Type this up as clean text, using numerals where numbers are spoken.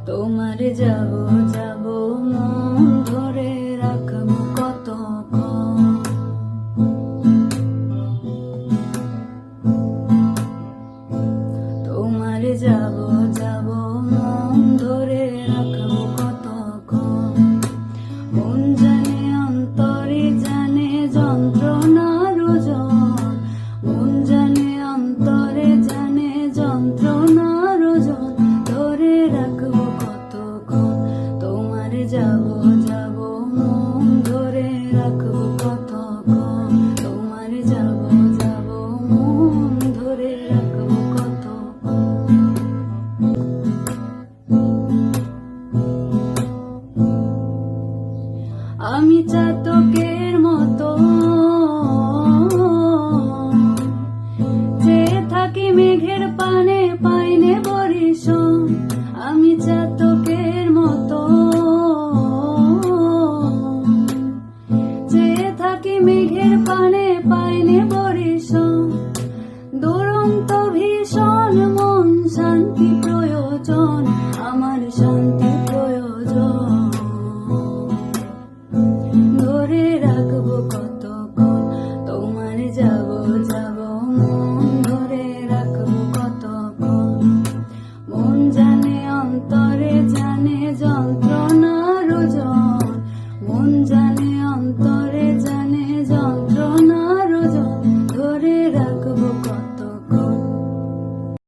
তোমারে যাব যাব মন ধরে রাখবো কতক্ষণ। তোমারে যাব যাব মন ধরে রাখবো কতক্ষণ। মন জানে অন্তরে জানে যন্ত্রণার ওজন, মন জানে অন্তরে জানে যন্ত্রণার ওজন, ধরে রাখবো কতক্ষণ। তোমারে যাব যাব মন ধরে রাখবো কতক্ষণ। তোমারে যাব যাব মন ধরে রাখবো কতক্ষণ। আমি চাতকের মতো চেয়ে থাকি মেঘের পানে, পাইনে বরিশন। আমি চাতকের মতো চেয়ে থাকি মেঘের পানে, পাইনে বরিশন। দুরন্ত ভীষণ মন শান্তি প্রয়োজন, আমার শান্তি প্রয়োজন। ধরে